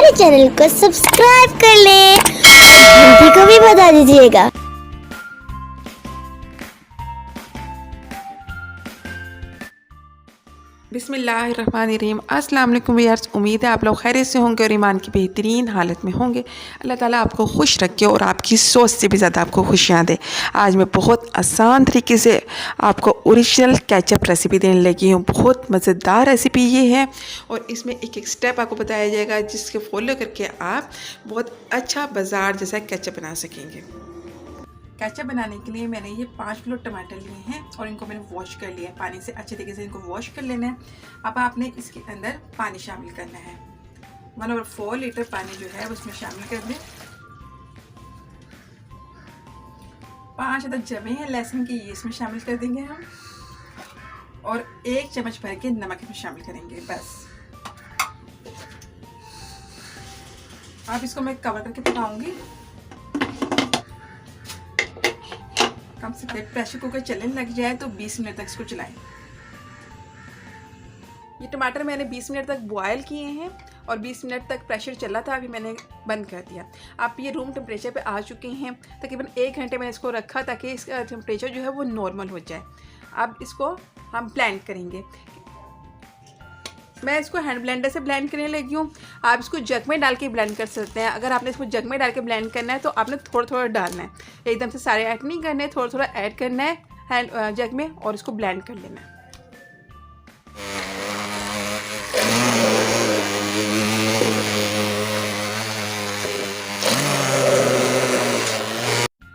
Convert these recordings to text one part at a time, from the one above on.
हमारे चैनल को सब्सक्राइब कर लें और घंटी को भी बजा दीजिएगा। बिस्मिल्लाहिर्रहमानिर्रहीम। अस्सलाम वालेकुम यार्स, उम्मीद है आप लोग खैरियत से होंगे और ईमान की बेहतरीन हालत में होंगे। अल्लाह ताला आपको खुश रखे और आपकी सोच से भी ज़्यादा आपको खुशियाँ दे। आज मैं बहुत आसान तरीके से आपको ओरिजिनल केचप रेसिपी देने लगी हूँ। बहुत मज़ेदार रेसिपी ये है और इसमें एक एक स्टेप आपको बताया जाएगा जिसके फॉलो करके आप बहुत अच्छा बाज़ार जैसा केचप बना सकेंगे। केचप बनाने के लिए मैंने ये 5 किलो टमाटर लिए हैं और इनको मैंने वॉश कर लिया है। पानी से अच्छे तरीके से इनको वॉश कर लेना है। अब आपने इसके अंदर पानी शामिल करना है। 1/4 लीटर पानी जो है उसमें शामिल कर दें। 5 अदद जमे हैं लहसुन की, ये इसमें शामिल कर देंगे हम। और 1 चम्मच भर के नमक इसमें शामिल करेंगे बस। अब इसको मैं कवर करके पकाऊंगी। कम से कम प्रेशर कुकर चलने लग जाए तो 20 मिनट तक इसको चलाएं। ये टमाटर मैंने 20 मिनट तक बॉयल किए हैं और 20 मिनट तक प्रेशर चला था, अभी मैंने बंद कर दिया। आप ये रूम टेम्परेचर पे आ चुके हैं। तकरीबन 1 घंटे मैंने इसको रखा ताकि इसका टेम्परेचर जो है वो नॉर्मल हो जाए। अब इसको हम ब्लेंड करेंगे। मैं इसको हैंड ब्लेंडर से ब्लेंड करने लगी हूँ। आप इसको जग में डाल के ब्लेंड कर सकते हैं। अगर आपने इसको जग में डाल के ब्लेंड करना है तो आपने थोड़ा थोड़ा डालना है, एकदम से सारे ऐड नहीं करने, थोड़ा थोड़ा ऐड करना है हैंड जग में और इसको ब्लेंड कर लेना है।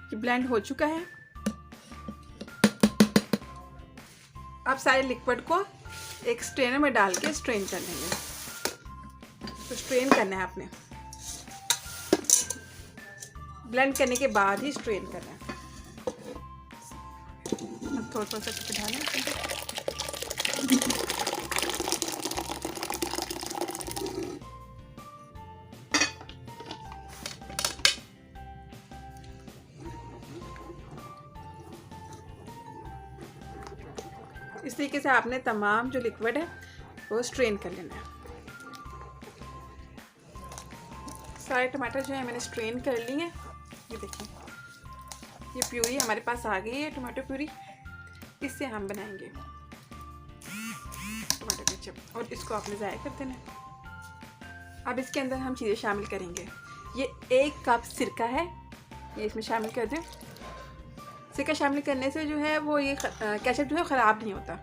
ये ब्लेंड हो चुका है। अब सारे लिक्विड को एक स्ट्रेनर में डाल के स्ट्रेन कर लेंगे। तो स्ट्रेन करना है आपने, ब्लेंड करने के बाद ही स्ट्रेन करना है। अब थोड़ा थोड़ा सा डालें। इस तरीके से आपने तमाम जो लिक्विड है वो स्ट्रेन कर लेना है। सारे टमाटर जो है मैंने स्ट्रेन कर लिए हैं। ये देखिए, ये प्यूरी हमारे पास आ गई है, टमाटो प्यूरी। इससे हम बनाएंगे टमाटो केचप और इसको आपने ज़ाया कर देना है। अब इसके अंदर हम चीज़ें शामिल करेंगे। ये 1 कप सिरका है, ये इसमें शामिल कर दें। सिरका शामिल करने से जो है वो ये केचप जो है ख़राब नहीं होता।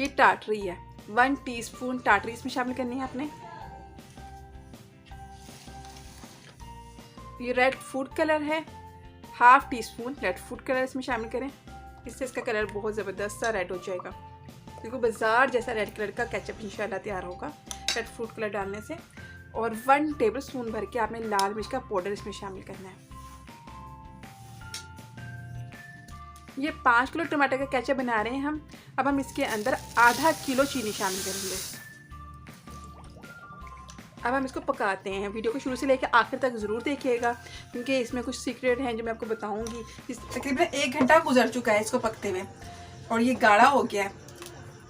ये टाटरी है, 1 टीस्पून टाटरी इसमें शामिल करनी है आपने। ये रेड फूड कलर है, 1/2 टीस्पून रेड फूड कलर इसमें शामिल करें। इससे इसका कलर बहुत ज़बरदस्त सा रेड हो जाएगा। बिल्कुल बाजार जैसा रेड कलर का केचप इंशाल्लाह तैयार होगा रेड फूड कलर डालने से। और 1 टेबल स्पून भर के आपने लाल मिर्च का पाउडर इसमें शामिल करना है। ये 5 किलो टमाटर का केचप बना रहे हैं हम। अब हम इसके अंदर आधा किलो चीनी शामिल करेंगे। अब हम इसको पकाते हैं। वीडियो को शुरू से लेकर आखिर तक ज़रूर देखिएगा क्योंकि इसमें कुछ सीक्रेट हैं जो मैं आपको बताऊंगी। इस तकरीबन 1 घंटा गुजर चुका है इसको पकते हुए और ये गाढ़ा हो गया है।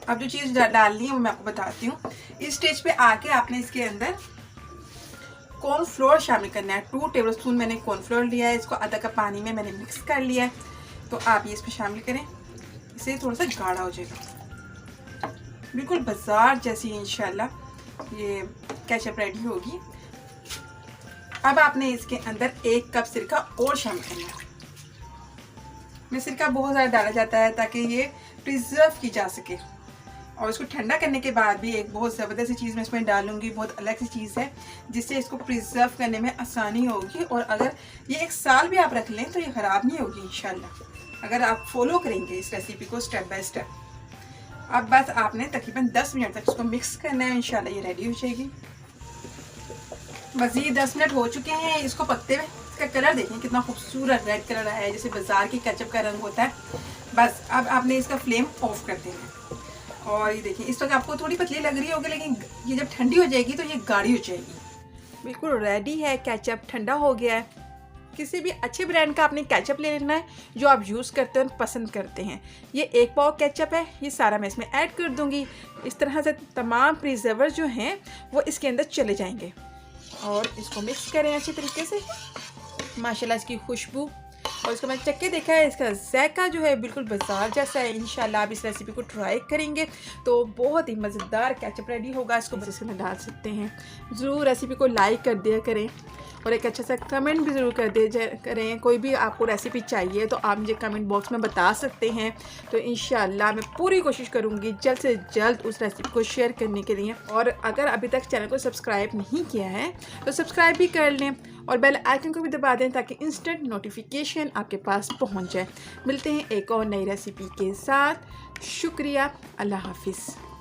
अब जो चीज़ डालनी है वो मैं आपको बताती हूँ। इस स्टेज पे आके आपने इसके अंदर कॉर्नफ्लोर शामिल करना है। 2 टेबल स्पून मैंने कॉर्नफ्लोर लिया है। इसको आधा कप पानी में मैंने मिक्स कर लिया है। तो आप ये इसमें शामिल करें, इससे थोड़ा सा गाढ़ा हो जाएगा। बिल्कुल बाजार जैसी इंशाल्लाह ये केचप रेडी होगी। अब आपने इसके अंदर 1 कप सिरका और शामिल करना है। ये सिरका बहुत ज़्यादा डाला जाता है ताकि ये प्रिजर्व की जा सके। और इसको ठंडा करने के बाद भी एक बहुत ज़बरदस्त सी चीज़ मैं इसमें डालूंगी, बहुत अलग सी चीज़ है जिससे इसको प्रिजर्व करने में आसानी होगी। और अगर ये 1 साल भी आप रख लें तो ये ख़राब नहीं होगी इंशाल्लाह, अगर आप फॉलो करेंगे इस रेसिपी को स्टेप बाय स्टेप। अब बस आपने तकरीबन 10 मिनट तक इसको मिक्स करना है, इंशाल्लाह ये रेडी हो जाएगी। बस ये 10 मिनट हो चुके हैं इसको पकते हुए। इसका कलर देखें कितना खूबसूरत रेड कलर आया है, जैसे बाजार की केचप का रंग होता है। बस अब आपने इसका फ्लेम ऑफ कर देना है। और ये देखिए, इस वक्त आपको थोड़ी पतली लग रही होगी लेकिन ये जब ठंडी हो जाएगी तो ये गाढ़ी हो जाएगी। बिल्कुल रेडी है केचप, ठंडा हो गया है। किसी भी अच्छे ब्रांड का आपने केचप ले लेना है जो आप यूज़ करते हैं और पसंद करते हैं। ये 1 पाव केचप है, ये सारा मैं इसमें ऐड कर दूंगी। इस तरह से तमाम प्रिजर्वर जो हैं वो इसके अंदर चले जाएंगे। और इसको मिक्स करें अच्छे तरीके से। माशाल्लाह इसकी खुशबू और इसको मैंने चक्के देखा है, इसका जायका जो है बिल्कुल बाजार जैसा है। इंशाल्लाह आप इस रेसिपी को ट्राई करेंगे तो बहुत ही मज़ेदार केचप रेडी होगा। इसको बस इसमें डाल सकते हैं। ज़रूर रेसिपी को लाइक कर दिया करें और एक अच्छा सा कमेंट भी ज़रूर कर दिया करें। कोई भी आपको रेसिपी चाहिए तो आप मुझे कमेंट बॉक्स में बता सकते हैं। तो इंशाल्लाह मैं पूरी कोशिश करूँगी जल्द से जल्द उस रेसिपी को शेयर करने के लिए। और अगर अभी तक चैनल को सब्सक्राइब नहीं किया है तो सब्सक्राइब भी कर लें और बेल आइकन को भी दबा दें ताकि इंस्टेंट नोटिफिकेशन आपके पास पहुंच जाए। मिलते हैं एक और नई रेसिपी के साथ। शुक्रिया, अल्लाह हाफिज़।